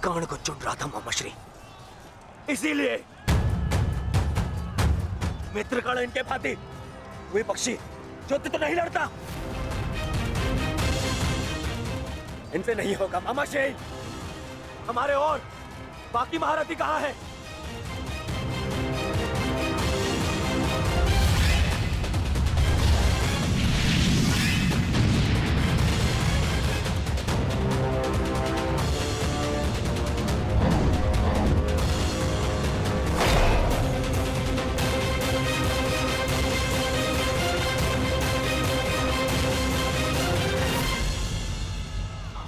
कर्ण को चुन रहा था मामाश्री, इसीलिए मित्रकर्ण इनके भांति वे पक्षी युद्ध तो नहीं लड़ता। इनसे नहीं होगा मामाश्री। हमारे और बाकी महारथी कहाँ है?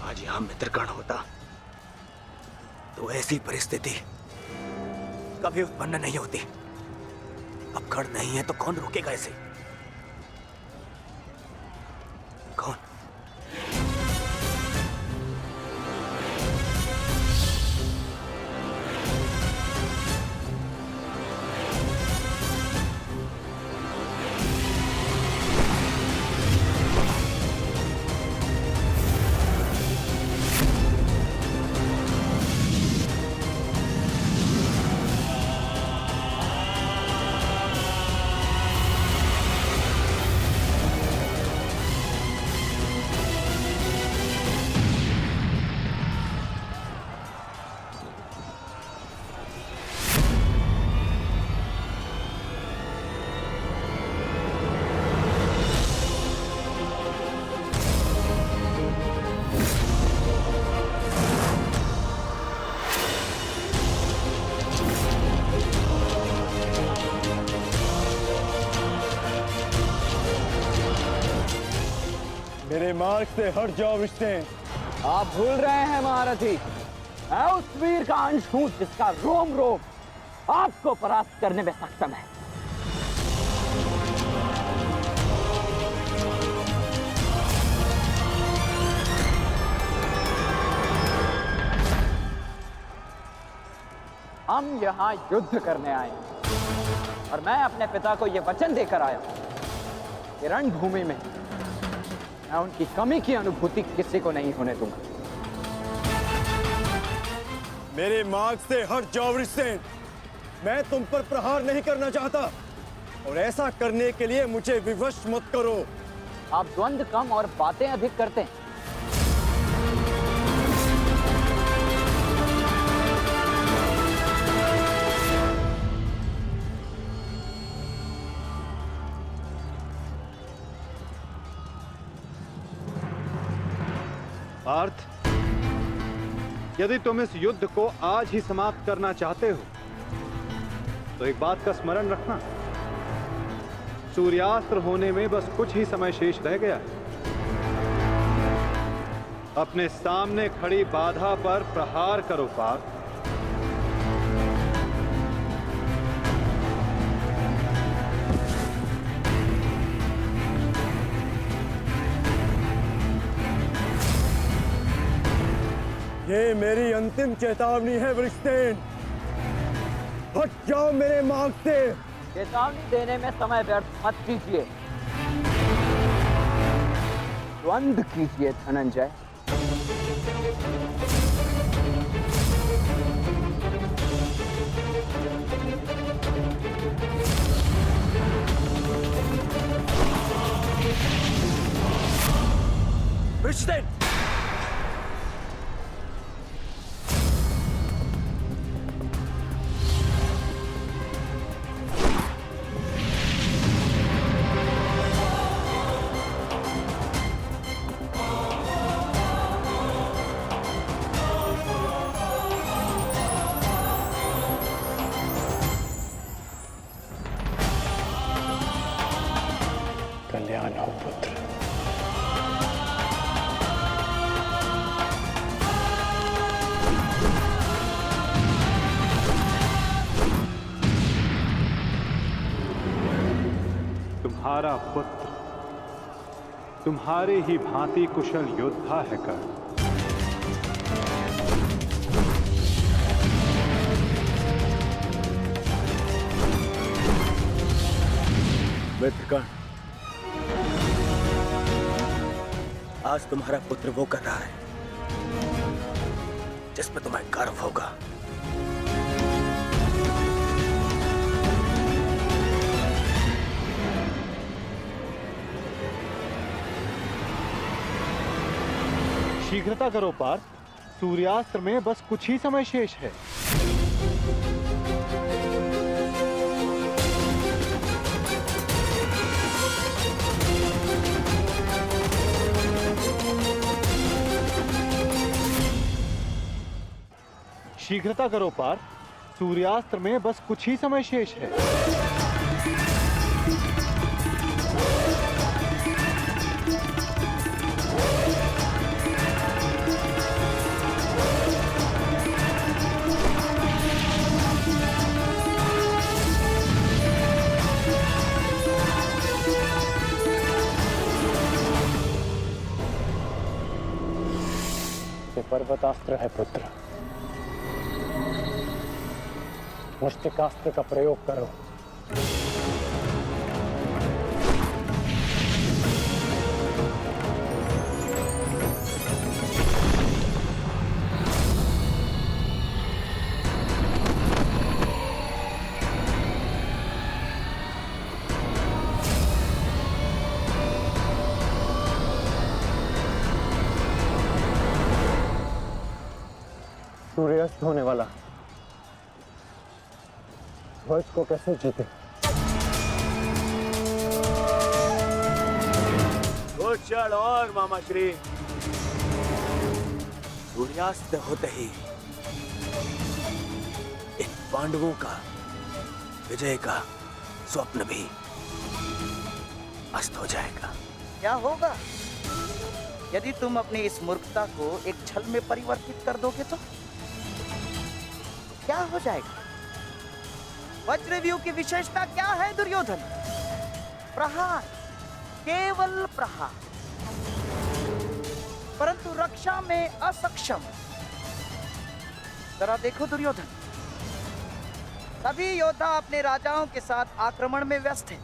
आज यहां मित्रकर्ण होता तो ऐसी परिस्थिति कभी उत्पन्न नहीं होती। अब कर्ण नहीं है तो कौन रोकेगा इसे? कौन? मेरे मार्ग से हट जाओ विष्णु। आप भूल रहे हैं महारथी, मैं उस वीर का अंश हूं जिसका रोम रोम आपको परास्त करने में सक्षम है। हम यहाँ युद्ध करने आए और मैं अपने पिता को यह वचन देकर आया कि रणभूमि में मैं उनकी कमी की अनुभूति किसी को नहीं होने दूंगा। मेरे मार्ग से हट जाओ वृषसेन। मैं तुम पर प्रहार नहीं करना चाहता और ऐसा करने के लिए मुझे विवश मत करो। आप द्वंद्व कम और बातें अधिक करते हैं। पार्थ, यदि तुम इस युद्ध को आज ही समाप्त करना चाहते हो तो एक बात का स्मरण रखना, सूर्यास्त्र होने में बस कुछ ही समय शेष रह गया है। अपने सामने खड़ी बाधा पर प्रहार करो पार्थ। ये मेरी अंतिम चेतावनी है वृषसेन। हट जाओ मेरे मार्ग से। चेतावनी देने में समय व्यर्थ मत कीजिए, द्वंद्व कीजिए धनंजय। वृषसेन, कल्याण हो पुत्र। तुम्हारा पुत्र तुम्हारे ही भांति कुशल योद्धा है कर्ण। मित्रकर्ण, आज तुम्हारा पुत्र वो कर रहा है जिस पे तुम्हें गर्व होगा। शीघ्रता करो पार्थ, सूर्यास्त्र में बस कुछ ही समय शेष है। शीघ्रता करो पार्थ, सूर्यास्त्र में बस कुछ ही समय शेष है। ये पर्वतास्त्र है पुत्र, मुष्टिकास्त्र का प्रयोग करो। सूर्यास्त होने वाला, ध्वज को कैसे जीते? कुछ क्षण और मामा श्री। सूर्यास्त होते ही इन पांडवों का विजय का स्वप्न भी अस्त हो जाएगा। क्या होगा यदि तुम अपनी इस मूर्खता को एक छल में परिवर्तित कर दोगे तो क्या हो जाएगा? वज्रव्यूह की विशेषता क्या है दुर्योधन? प्रहार, केवल प्रहार, परंतु रक्षा में असक्षम। जरा देखो दुर्योधन, सभी योद्धा अपने राजाओं के साथ आक्रमण में व्यस्त हैं।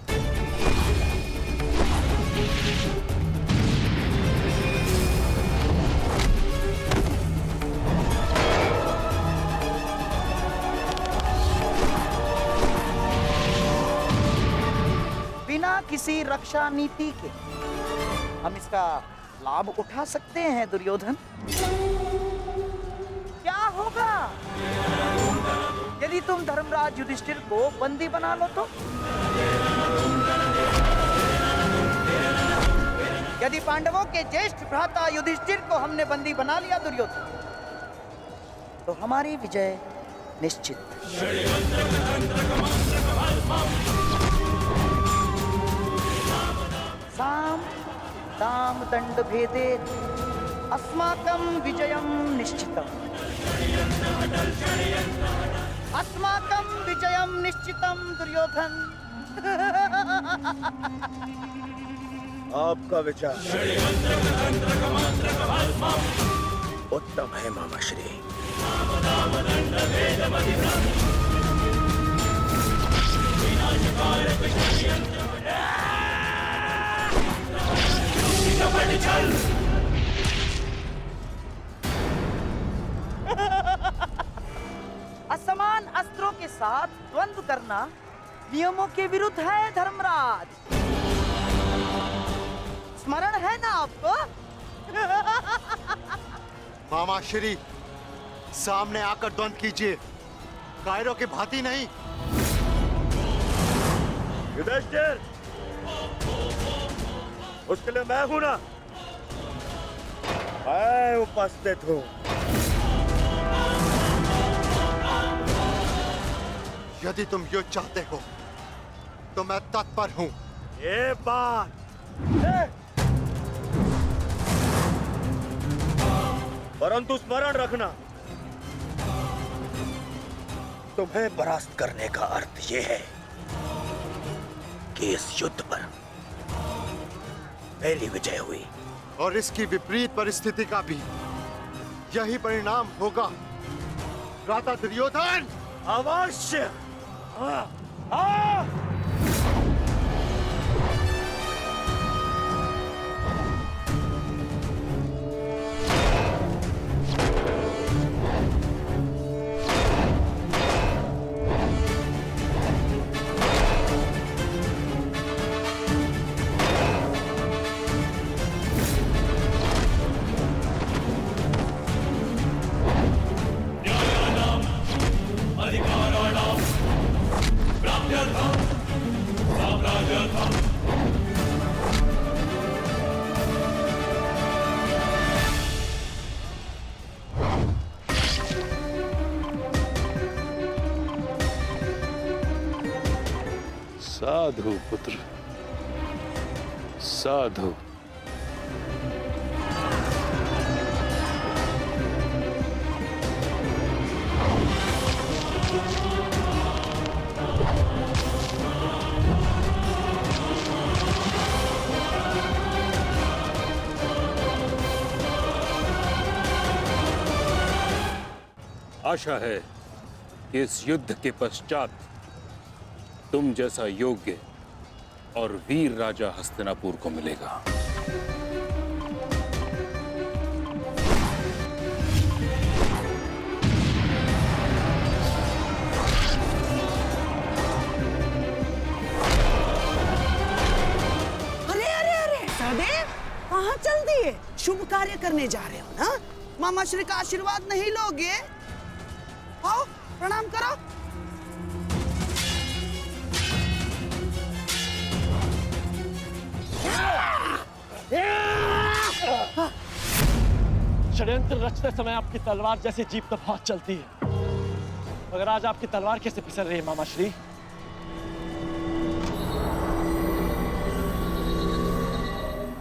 बिना किसी रक्षा नीति के हम इसका लाभ उठा सकते हैं दुर्योधन। क्या होगा यदि तुम धर्मराज युधिष्ठिर को बंदी बना लो तो? यदि पांडवों के ज्येष्ठ भ्राता युधिष्ठिर को हमने बंदी बना लिया दुर्योधन, तो हमारी विजय निश्चित। साम दाम दंड भेदे अस्माकं विजयं निश्चितम्। अस्माकं विजयं निश्चितं दुर्योधन। आपका विचार उत्तम है मामा श्री। असमान अस्त्रों के साथ द्वंद्व करना नियमों के विरुद्ध है धर्मराज। स्मरण है ना आपको? मामा श्री, सामने आकर द्वंद कीजिए, कायरों की भांति नहीं। युधिष्ठिर, उसके लिए मैं हूं ना, मैं उपस्थित हूं। यदि तुम युद्ध चाहते हो तो मैं तत्पर हूं। ये बात परंतु स्मरण रखना, तुम्हें परास्त करने का अर्थ यह है कि इस युद्ध पर पहली विजय हुई, और इसकी विपरीत परिस्थिति का भी यही परिणाम होगा। भ्राता दुर्योधन, अवश्य। साधु पुत्र, साधु। आशा है कि इस युद्ध के पश्चात तुम जैसा योग्य और वीर राजा हस्तिनापुर को मिलेगा। अरे अरे अरे सहदेव, कहाँ चल दिए? शुभ कार्य करने जा रहे हो ना? मामा श्री का आशीर्वाद नहीं लोगे? आओ प्रणाम करो। षड्यंत्र रचते समय आपकी तलवार जैसी जीप तो बहुत चलती है, मगर आज आपकी तलवार कैसे फिसल रही है मामा श्री?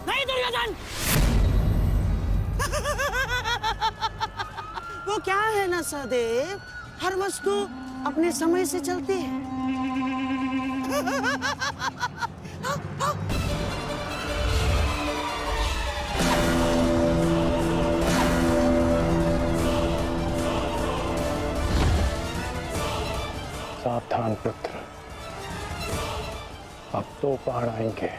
नहीं दुर्योधन, वो क्या है ना सहदेव, हर वस्तु अपने समय से चलती है। सावधान पुत्र, अब तो बाण आएंगे।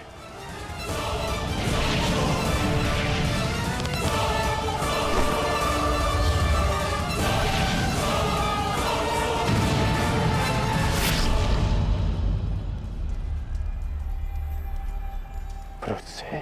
से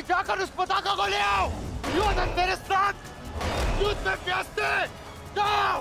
जाकर उस पताका को ले आओ। दुर्योधन मेरे साथ युद्ध में व्यस्त है। जाओ।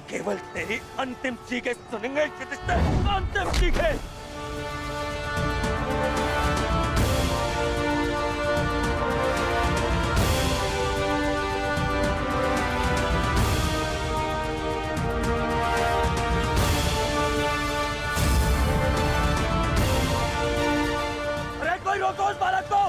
केवल तेरी अंतिम चीखें सुनेंगे युधिष्ठिर, अंतिम चीखें। अरे कोई रोको उस बालक को।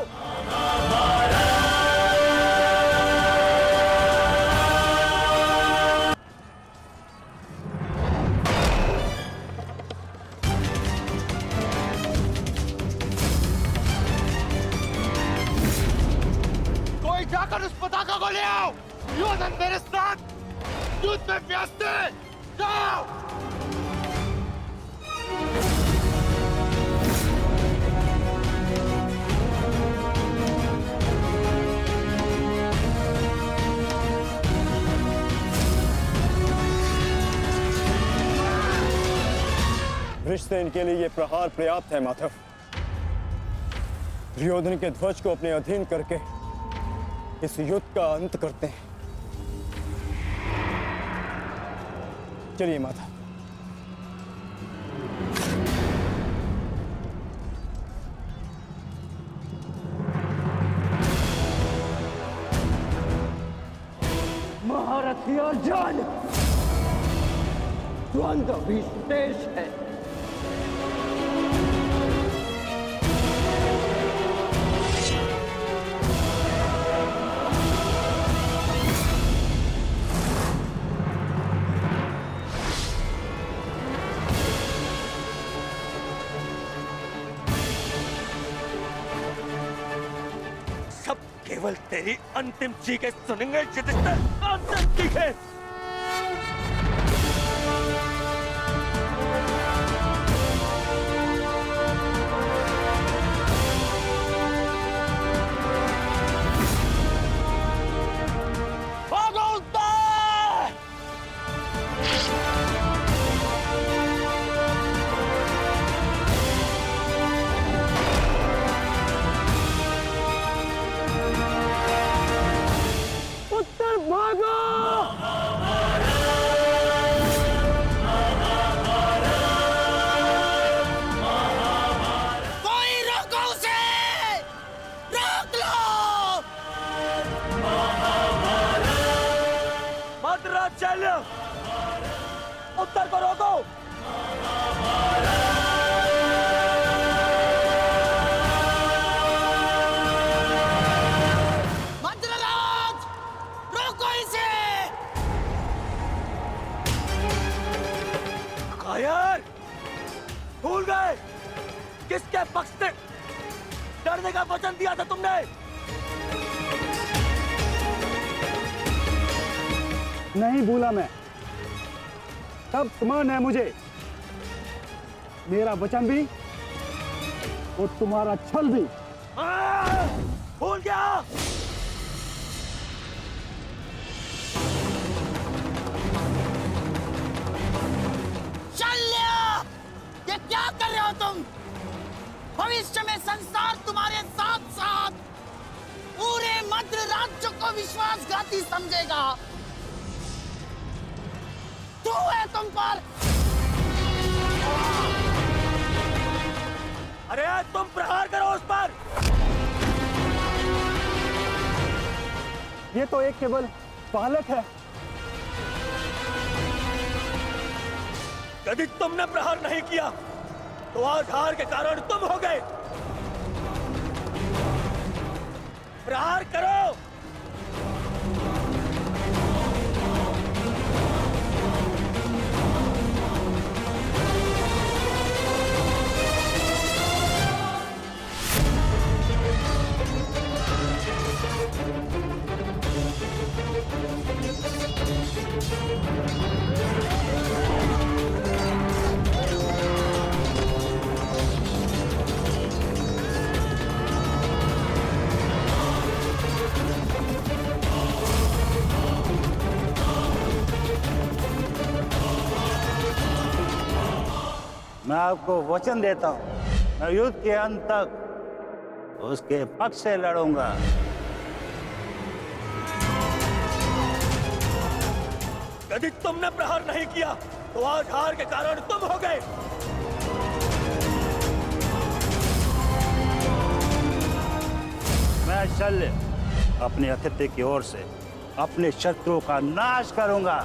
जाकर उस पताका को ले आओ। दुर्योधन मेरे साथ युद्ध में व्यस्त है। जाओ। वृषसेन के लिए ये प्रहार पर्याप्त है माधव। दुर्योधन के ध्वज को अपने अधीन करके इस युद्ध का अंत करते हैं। चलिए माता। महारथी अर्जुन, द्वंद्व भी शेष है। तेरी अंतिम चीखें सुनेंगे युधिष्ठिर, अंतिम चीखें। उत्तर को रोको। वज्रराज, रोको इसे। कायर, भूल गए किसके पक्ष से डरने का वचन दिया था तुमने? नहीं भूला मैं। तब समान है मुझे मेरा वचन भी और तुम्हारा छल भी। भूल गया। शल्य, ये क्या कर रहे हो तुम? भविष्य में संसार तुम्हारे साथ साथ पूरे मद्र राज्य को विश्वासघाती समझेगा। तू है तुम पर। अरे तुम प्रहार करो उस पर। ये तो एक केवल बालक है। यदि तुमने प्रहार नहीं किया तो आज हार के कारण तुम हो गए। प्रहार करो। मैं आपको वचन देता हूं, मैं युद्ध के अंत तक उसके पक्ष से लड़ूंगा। यदि तुमने प्रहार नहीं किया तो आज हार के कारण तुम हो गए। मैं शल्य अपने अतिथि की ओर से अपने शत्रुओं का नाश करूंगा।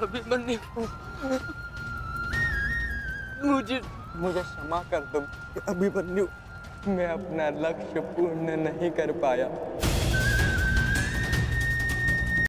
अभिमन्यु, मुझे क्षमा कर दो अभिमन्यु। मैं अपना लक्ष्य पूर्ण नहीं कर पाया।